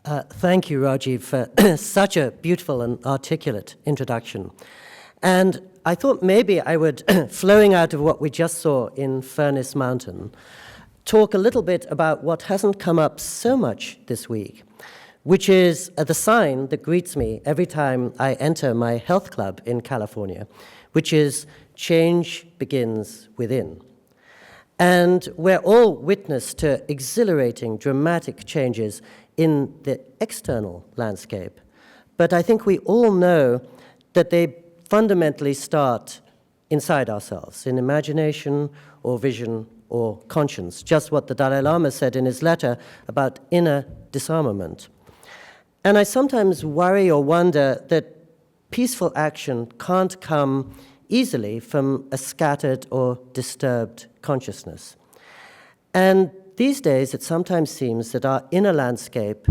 Thank you, Rajiv, for such a beautiful and articulate introduction. And I thought maybe I would, flowing out of what we just saw in Furnace Mountain, talk a little bit about what hasn't come up so much this week, which is the sign that greets me every time I enter my health club in California, which is change begins within. And we're all witness to exhilarating, dramatic changes in the external landscape. But I think we all know that they fundamentally start inside ourselves, in imagination or vision or conscience, just what the Dalai Lama said in his letter about inner disarmament. And I sometimes worry or wonder that peaceful action can't come easily from a scattered or disturbed consciousness. And these days, it sometimes seems that our inner landscape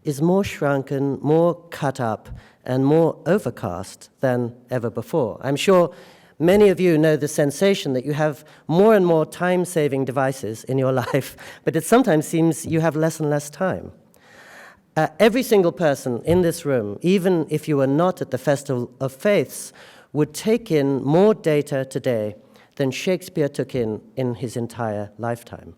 is more shrunken, more cut up, and more overcast than ever before. I'm sure many of you know the sensation that you have more and more time-saving devices in your life, but it sometimes seems you have less and less time. Every single person in this room, even if you were not at the Festival of Faiths, would take in more data today than Shakespeare took in his entire lifetime.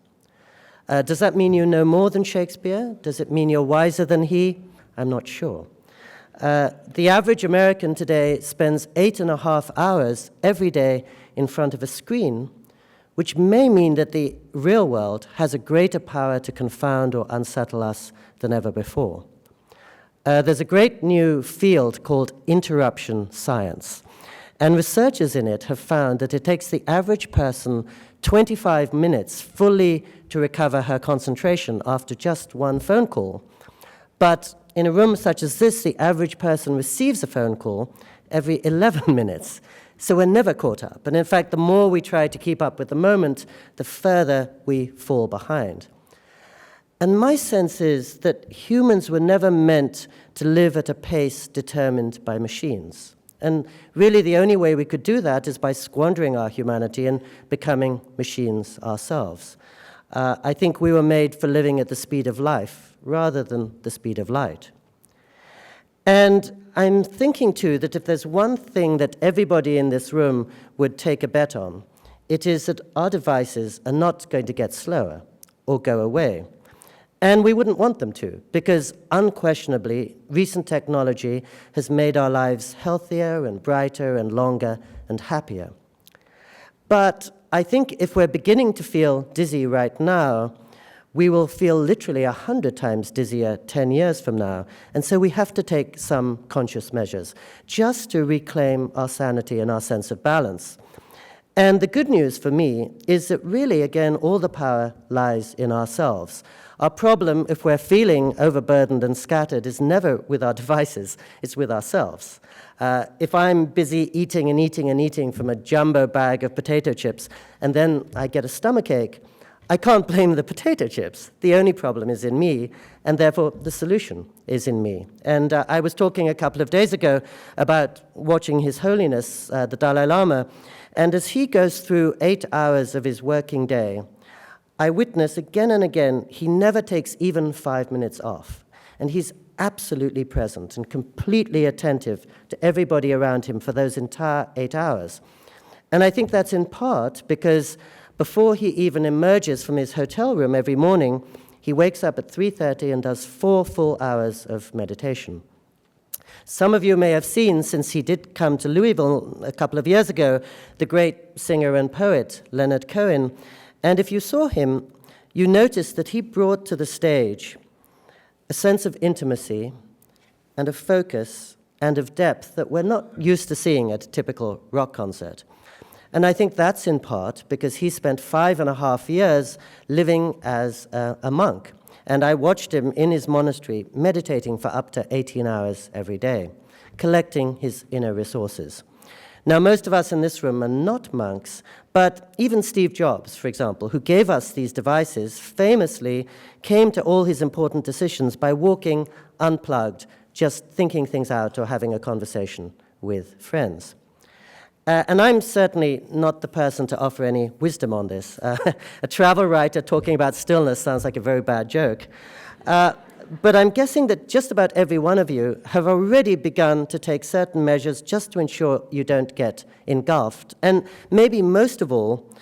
Does that mean you know more than Shakespeare? Does it mean you're wiser than he? I'm not sure. The average American today spends 8.5 hours every day in front of a screen, which may mean that the real world has a greater power to confound or unsettle us than ever before. There's a great new field called interruption science, and researchers in it have found that it takes the average person 25 minutes fully to recover her concentration after just one phone call. But in a room such as this, the average person receives a phone call every 11 minutes. So we're never caught up. And in fact, the more we try to keep up with the moment, the further we fall behind. And my sense is that humans were never meant to live at a pace determined by machines. And really the only way we could do that is by squandering our humanity and becoming machines ourselves. I think we were made for living at the speed of life rather than the speed of light. And I'm thinking, too, that if there's one thing that everybody in this room would take a bet on, it is that our devices are not going to get slower or go away. And we wouldn't want them to, because unquestionably, recent technology has made our lives healthier and brighter and longer and happier. But I think if we're beginning to feel dizzy right now, we will feel literally 100 times dizzier 10 years from now. And so we have to take some conscious measures just to reclaim our sanity and our sense of balance. And the good news for me is that really, again, all the power lies in ourselves. Our problem, if we're feeling overburdened and scattered, is never with our devices, it's with ourselves. If I'm busy eating and eating and eating from a jumbo bag of potato chips, and then I get a stomachache, I can't blame the potato chips. The only problem is in me, and therefore the solution is in me. And I was talking a couple of days ago about watching His Holiness, the Dalai Lama, and as he goes through 8 hours of his working day, I witness again and again, he never takes even 5 minutes off. And he's absolutely present and completely attentive to everybody around him for those entire 8 hours. And I think that's in part because before he even emerges from his hotel room every morning, he wakes up at 3:30 and does 4 full hours of meditation. Some of you may have seen, since he did come to Louisville a couple of years ago, the great singer and poet Leonard Cohen. And if you saw him, you noticed that he brought to the stage a sense of intimacy and of focus and of depth that we're not used to seeing at a typical rock concert. And I think that's in part because he spent 5.5 years living as a monk. And I watched him in his monastery meditating for up to 18 hours every day, collecting his inner resources. Now, most of us in this room are not monks, but even Steve Jobs, for example, who gave us these devices, famously came to all his important decisions by walking unplugged, just thinking things out or having a conversation with friends. And I'm certainly not the person to offer any wisdom on this. A travel writer talking about stillness sounds like a very bad joke. But I'm guessing that just about every one of you have already begun to take certain measures just to ensure you don't get engulfed. And maybe most of all,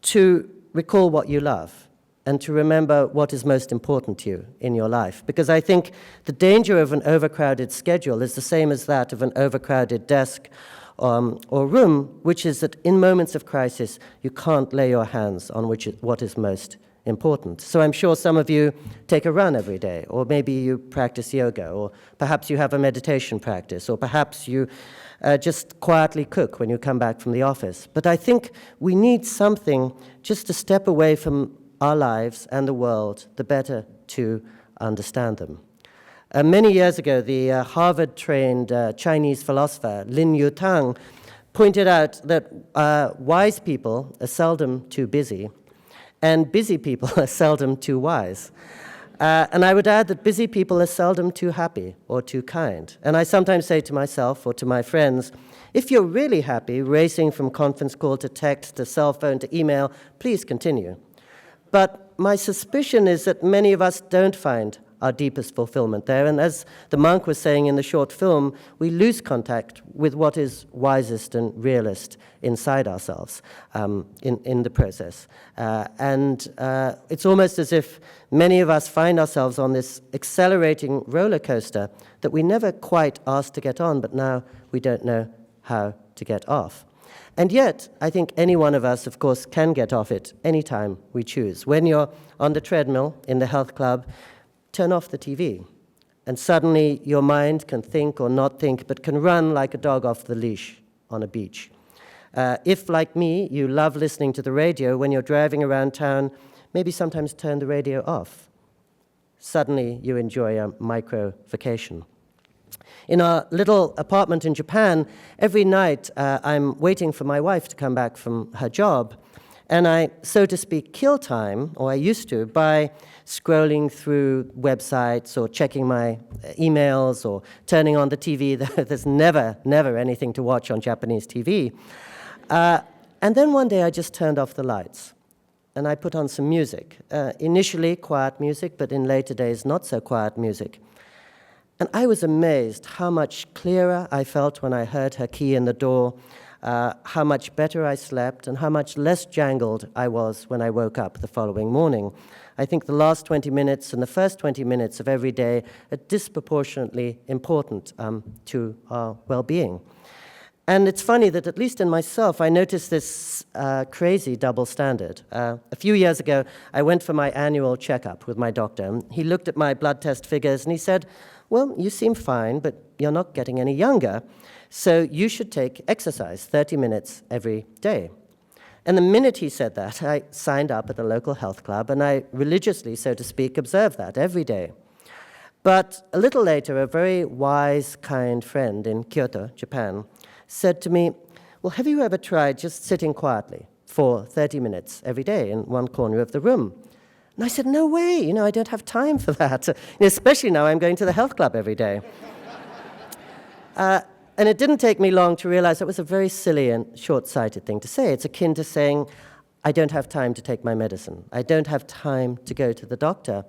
to recall what you love and to remember what is most important to you in your life. Because I think the danger of an overcrowded schedule is the same as that of an overcrowded desk or room, which is that in moments of crisis, you can't lay your hands on what is most important. So I'm sure some of you take a run every day, or maybe you practice yoga, or perhaps you have a meditation practice, or perhaps you just quietly cook when you come back from the office. But I think we need something just to step away from our lives and the world, the better to understand them. Many years ago, the Harvard-trained Chinese philosopher Lin Yutang pointed out that wise people are seldom too busy, and busy people are seldom too wise. And I would add that busy people are seldom too happy or too kind. And I sometimes say to myself or to my friends, if you're really happy, racing from conference call to text to cell phone to email, please continue. But my suspicion is that many of us don't find our deepest fulfillment there. And as the monk was saying in the short film, we lose contact with what is wisest and realist inside ourselves in the process. And it's almost as if many of us find ourselves on this accelerating roller coaster that we never quite asked to get on, but now we don't know how to get off. And yet, I think any one of us, of course, can get off it anytime we choose. When you're on the treadmill in the health club, turn off the TV, and suddenly your mind can think or not think, but can run like a dog off the leash on a beach. If, like me, you love listening to the radio when you're driving around town, maybe sometimes turn the radio off. Suddenly you enjoy a micro vacation. In our little apartment in Japan, every night I'm waiting for my wife to come back from her job, and I, so to speak, kill time, or I used to, by scrolling through websites or checking my emails or turning on the TV. There's never anything to watch on Japanese TV. And then one day I just turned off the lights and I put on some music. Initially quiet music, but in later days not so quiet music. And I was amazed how much clearer I felt when I heard her key in the door, how much better I slept, and how much less jangled I was when I woke up the following morning. I think the last 20 minutes and the first 20 minutes of every day are disproportionately important to our well-being. And it's funny that, at least in myself, I noticed this crazy double standard. A few years ago, I went for my annual checkup with my doctor. He looked at my blood test figures and he said, well, you seem fine, but you're not getting any younger, so you should take exercise 30 minutes every day. And the minute he said that, I signed up at the local health club, and I religiously, so to speak, observed that every day. But a little later, a very wise, kind friend in Kyoto, Japan, said to me, well, have you ever tried just sitting quietly for 30 minutes every day in one corner of the room? And I said, no way, I don't have time for that, especially now I'm going to the health club every day. And it didn't take me long to realize that was a very silly and short-sighted thing to say. It's akin to saying, I don't have time to take my medicine. I don't have time to go to the doctor.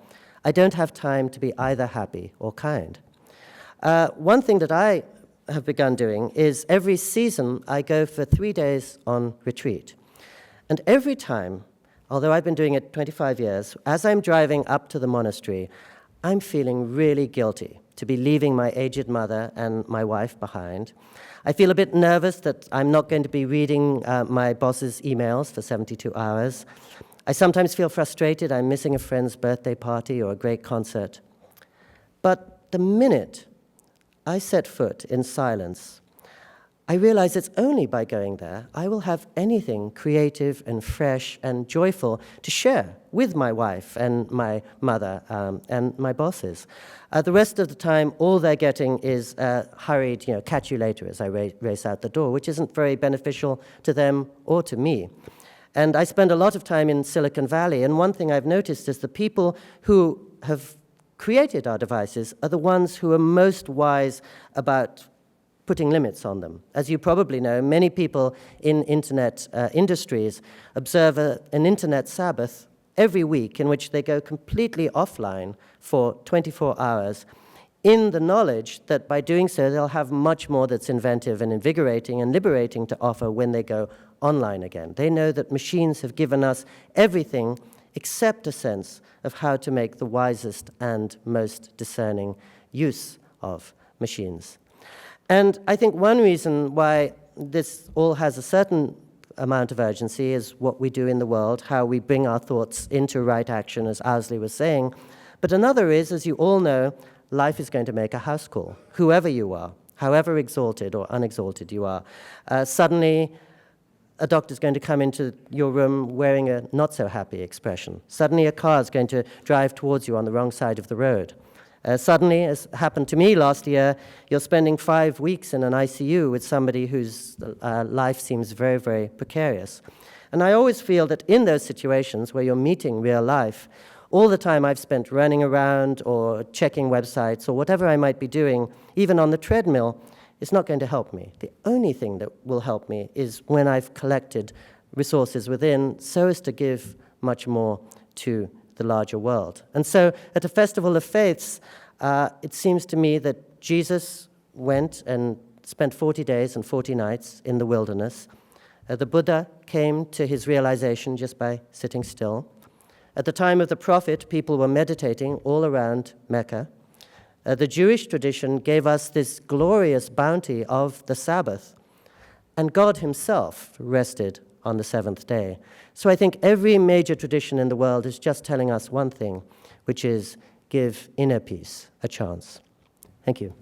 I don't have time to be either happy or kind. One thing that I have begun doing is every season I go for 3 days on retreat. And every time, although I've been doing it 25 years, as I'm driving up to the monastery, I'm feeling really guilty to be leaving my aged mother and my wife behind. I feel a bit nervous that I'm not going to be reading my boss's emails for 72 hours. I sometimes feel frustrated I'm missing a friend's birthday party or a great concert. But the minute I set foot in silence, I realize it's only by going there I will have anything creative and fresh and joyful to share with my wife and my mother and my bosses. The rest of the time, all they're getting is hurried, catch you later as I race out the door, which isn't very beneficial to them or to me. And I spend a lot of time in Silicon Valley, and one thing I've noticed is the people who have created our devices are the ones who are most wise about putting limits on them. As you probably know, many people in internet industries observe an internet Sabbath every week in which they go completely offline for 24 hours in the knowledge that by doing so they'll have much more that's inventive and invigorating and liberating to offer when they go online again. They know that machines have given us everything except a sense of how to make the wisest and most discerning use of machines. And I think one reason why this all has a certain amount of urgency is what we do in the world, how we bring our thoughts into right action, as Owsley was saying. But another is, as you all know, life is going to make a house call, whoever you are, however exalted or unexalted you are. Suddenly, a doctor's going to come into your room wearing a not-so-happy expression. Suddenly, a car is going to drive towards you on the wrong side of the road. Suddenly, as happened to me last year, you're spending 5 weeks in an ICU with somebody whose life seems very, very precarious. And I always feel that in those situations where you're meeting real life, all the time I've spent running around or checking websites or whatever I might be doing, even on the treadmill, is not going to help me. The only thing that will help me is when I've collected resources within so as to give much more to the larger world. And so at a festival of faiths, it seems to me that Jesus went and spent 40 days and 40 nights in the wilderness. The Buddha came to his realization just by sitting still. At the time of the prophet, people were meditating all around Mecca. The Jewish tradition gave us this glorious bounty of the Sabbath, and God himself rested on the seventh day. So I think every major tradition in the world is just telling us one thing, which is give inner peace a chance. Thank you.